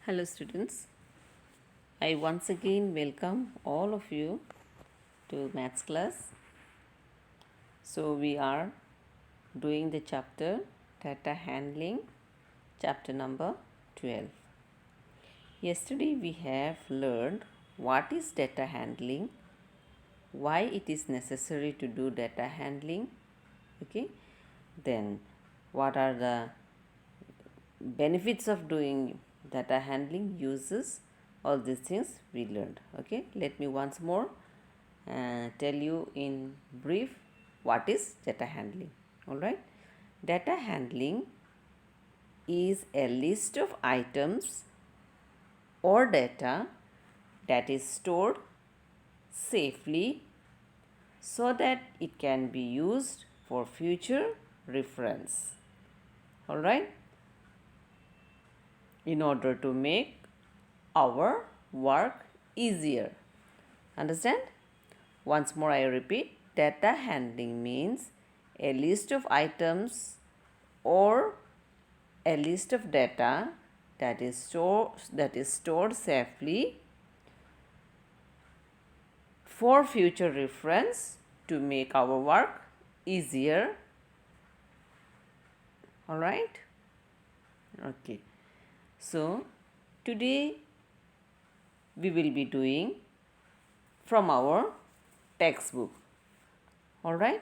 Hello students, I once again welcome all of you to maths class. So we are doing the chapter data handling, chapter number 12. Yesterday we have learned what is data handling, why it is necessary to do data handling, okay? Then what are the benefits of doing data handling, uses, all these things we learned. Okay, let me once more tell you in brief what is data handling. All right, data handling is a list of items or data that is stored safely so that it can be used for future reference. All right, in order to make our work easier. Understand? Once more I repeat, data handling means a list of items or a list of data that is stored safely for future reference to make our work easier. All right? Okay. So, today we will be doing from our textbook. All right?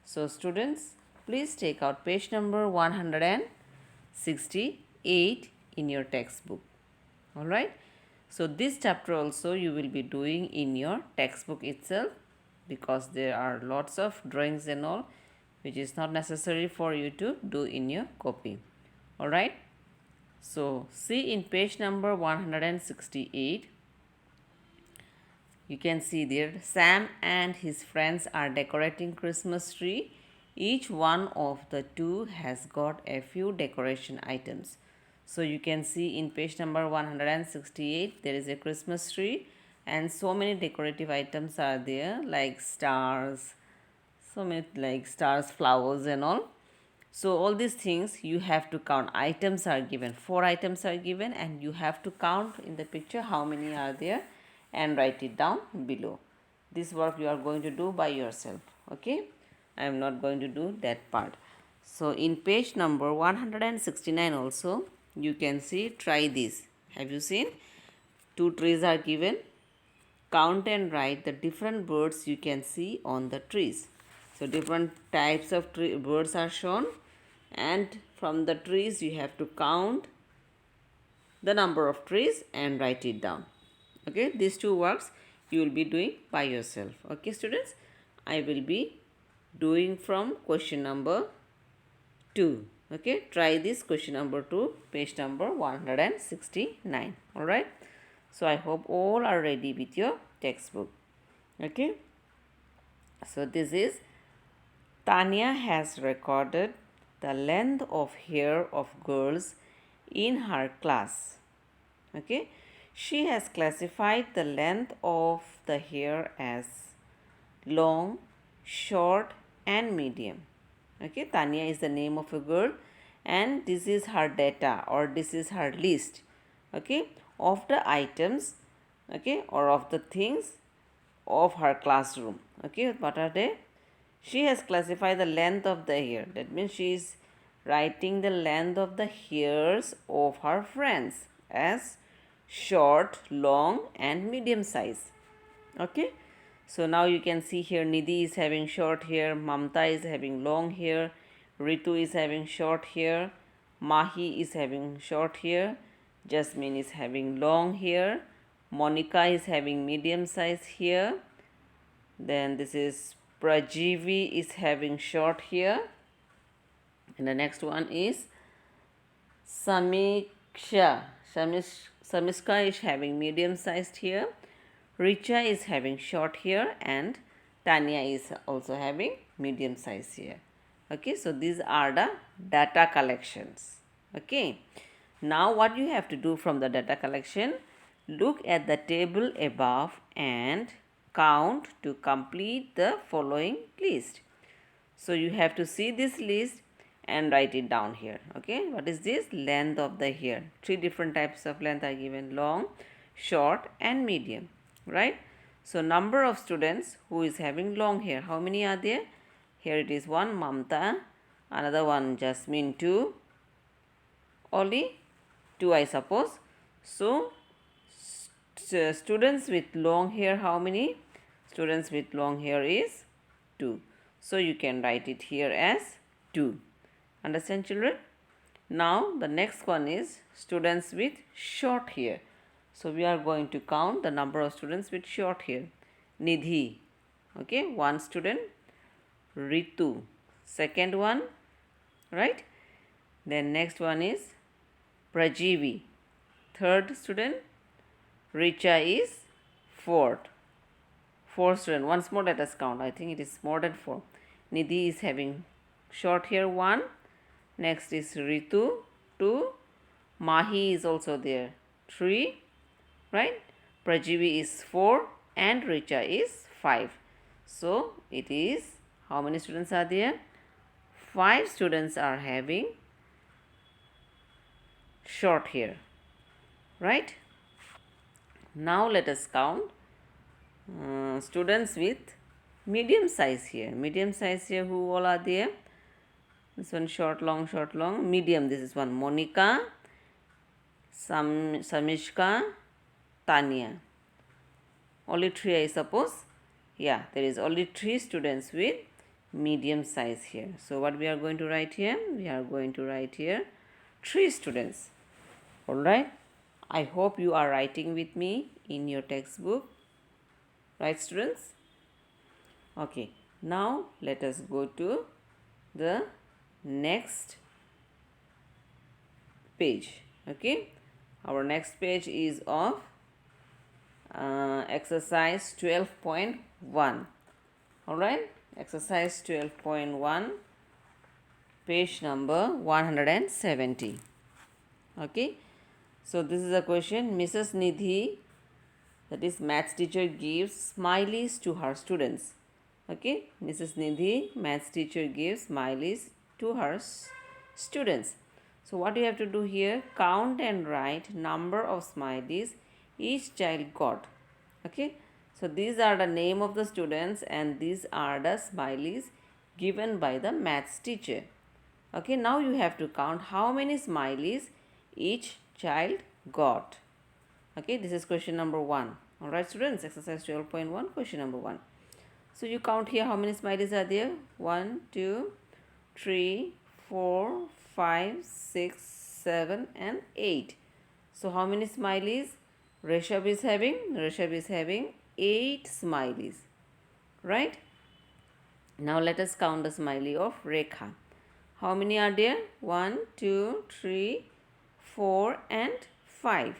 So, students, please take out page number 168 in your textbook. All right? So, this chapter also you will be doing in your textbook itself because there are lots of drawings and all which is not necessary for you to do in your copy. All right? So, see in page number 168. You can see there Sam and his friends are decorating Christmas tree. Each one of the two has got a few decoration items. So you can see in page number 168 there is a Christmas tree and so many decorative items are there like stars, so many like stars, flowers and all. So all these things you have to count. Items are given, 4 items are given and you have to count in the picture how many are there and write it down below. This work you are going to do by yourself. Okay, I am not going to do that part. So in page number 169 also you can see, try this. Have you seen? 2 trees are given. Count and write the different birds you can see on the trees. So different types of birds are shown and from the trees you have to count the number of trees and write it down. Okay, these two works you will be doing by yourself. Okay students, I will be doing from question number 2. Okay, try this question number 2, page number 169. All right, so I hope all are ready with your textbook. Okay, so this is Tanya has recorded the length of hair of girls in her class. Okay, she has classified the length of the hair as long, short and medium. Okay, Tanya is the name of a girl and this is her data or this is her list, okay, of the items, okay, or of the things of her classroom. Okay, what are they? She has classified the length of the hair. That means she is writing the length of the hairs of her friends as short, long and medium size. Okay, so now you can see here Nidhi is having short hair, Mamta is having long hair, Ritu is having short hair, Mahi is having short hair, Jasmine is having long hair, Monica is having medium size hair, then this is Prajivi is having short hair, and the next one is Samiksha. Samiska is having medium sized hair, Richa is having short hair and Tanya is also having medium size hair. Okay, so these are the data collections. Okay, now what you have to do from the data collection, look at the table above and count to complete the following list. So you have to see this list, and write it down here. Okay, what is this? Length of the hair. Three different types of length are given: long, short and medium, right? So number of students who is having long hair, how many are there? Here it is one, Mamta, another one Jasmine, two, only two I suppose. So students with long hair, how many? Students with long hair is 2. So you can write it here as 2. Understand, children? Now the next one is students with short hair. So we are going to count the number of students with short hair. Nidhi, okay, one student. Ritu, second one, right? Then next one is Prajivi, third student. Richa is fourth. Four student. Once more let us count. I think it is more than 4. Nidhi is having short hair 1. Next is Ritu 2. Mahi is also there 3. Right? Prajivi is 4 and Richa is 5. So it is, how many students are there? 5 students are having short hair. Right? Now let us count students with medium size here. Medium size here, who all are there? This one short, long, medium. This is one Monica, Samishka, Tanya. Only 3 I suppose. Yeah, there is only 3 students with medium size here. So what we are going to write here? We are going to write here 3 students. Alright. I hope you are writing with me in your textbook. Right, students? Okay. Now let us go to the next page. Okay. Our next page is of exercise 12.1. Alright. Exercise 12.1, page number 170. Okay. So this is a question. Mrs. Nidhi, that is maths teacher, gives smileys to her students. Okay, Mrs. Nidhi, maths teacher, gives smileys to her students. So what you have to do here? Count and write number of smileys each child got. Okay, so these are the name of the students and these are the smileys given by the maths teacher. Okay, now you have to count how many smileys each child got. Okay, this is question number 1. Alright, students, exercise 12.1, question number 1. So you count here how many smileys are there? 1, 2, 3, 4, 5, 6, 7 and 8. So how many smileys Rishabh is having? Rishabh is having 8 smileys. Right? Now let us count the smiley of Rekha. How many are there? 1, 2, 3, 4 and 5.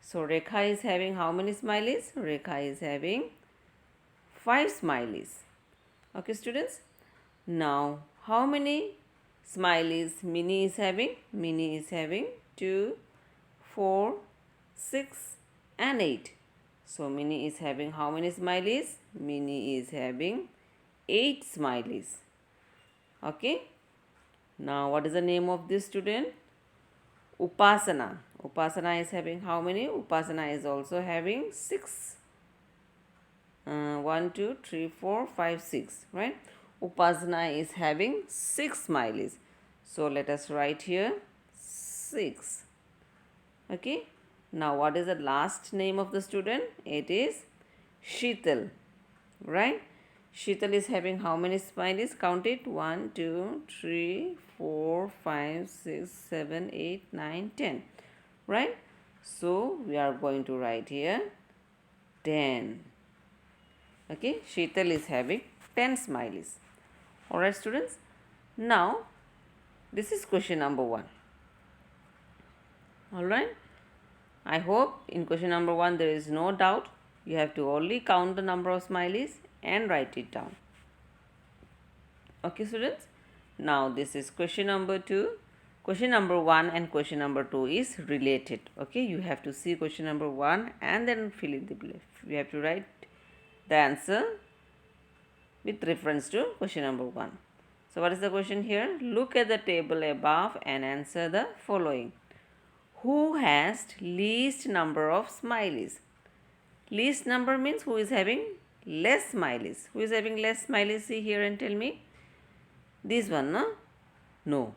So Rekha is having how many smileys? Rekha is having 5 smileys. Okay, students. Now how many smileys Mini is having? Mini is having 2, 4, 6 and 8. So Mini is having how many smileys? Mini is having 8 smileys. Okay. Now what is the name of this student? Upasana. Upasana is having how many? Upasana is also having 6. 1, 2, 3, 4, 5, 6. Right? Upasana is having 6 smileys. So let us write here 6. Okay. Now what is the last name of the student? It is Sheetal. Right? Sheetal is having how many smileys? Count it. 1, 2, 3, 4, 5, 6, 7, 8, 9, 10. Right? So we are going to write here 10. Okay, Sheetal is having 10 smileys. Alright, students. Now this is question number 1. Alright. I hope in question number 1 there is no doubt. You have to only count the number of smileys and write it down. Okay, students. Now this is question number 2. Question number 1 and question number 2 is related. Okay, you have to see question number 1 and then fill in the blank. You have to write the answer with reference to question number 1. So what is the question here? Look at the table above and answer the following. Who has least number of smileys? Least number means who is having less smileys. Who is having less smileys? See here and tell me. This one, no? No.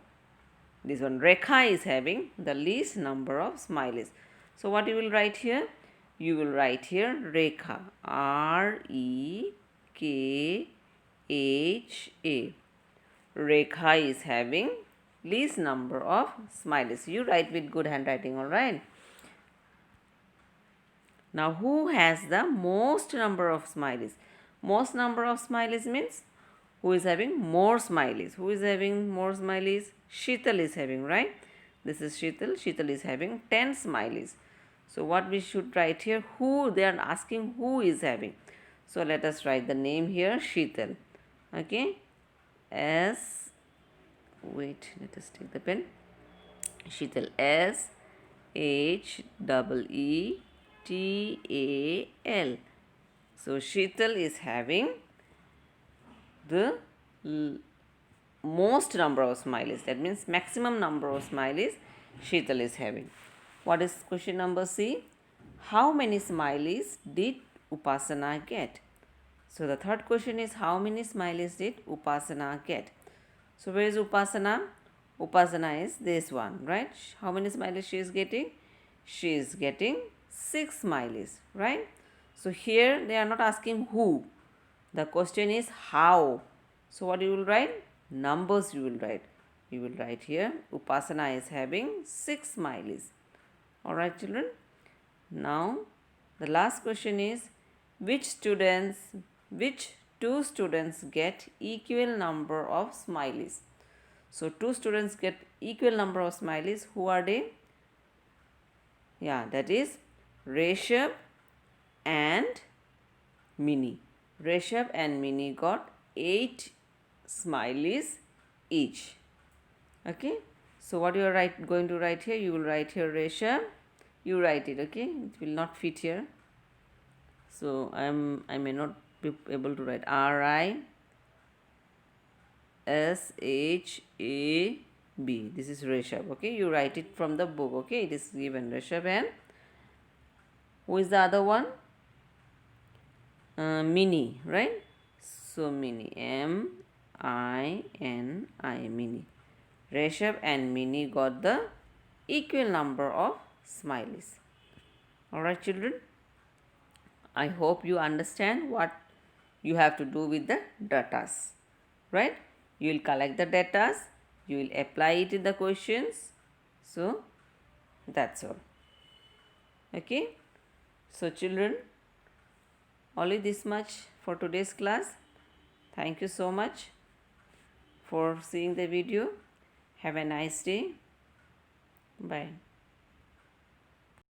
This one, Rekha is having the least number of smileys. So what you will write here? You will write here Rekha. R-E-K-H-A. Rekha is having least number of smileys. You write with good handwriting, alright? Now, who has the most number of smileys? Most number of smileys means who is having more smileys. Who is having more smileys? Sheetal is having, right? This is Sheetal. Sheetal is having 10 smileys. So, what we should write here? Who? They are asking who is having. So, let us write the name here, Sheetal. Okay? Wait, let us take the pen. Sheetal. Sheetal. So Sheetal is having the most number of smileys. That means maximum number of smileys Sheetal is having. What is question number C? How many smileys did Upasana get? So the third question is how many smileys did Upasana get? So where is Upasana? Upasana is this one, right? How many smileys she is getting? She is getting 6 smileys, right? So here they are not asking who. The question is how. So what you will write? Numbers you will write. You will write here Upasana is having 6 smileys. Alright children. Now the last question is which two students get equal number of smileys? So two students get equal number of smileys. Who are they? Yeah, that is Reshab and Mini. Reshab and Mini got 8 smileys each. Okay. So what you are going to write here? You will write here Reshab. You write it. Okay. It will not fit here. So I may not be able to write R-I-S-H-A-B. This is Reshab. Okay. You write it from the book. Okay. It is given Reshab and who is the other one? Mini, right? So Mini, M-I-N-I, Mini. Reshab and Mini got the equal number of smileys. Alright children, I hope you understand what you have to do with the datas, right? You will collect the datas, you will apply it in the questions. So that's all. Okay. So children, only this much for today's class. Thank you so much for seeing the video. Have a nice day. Bye.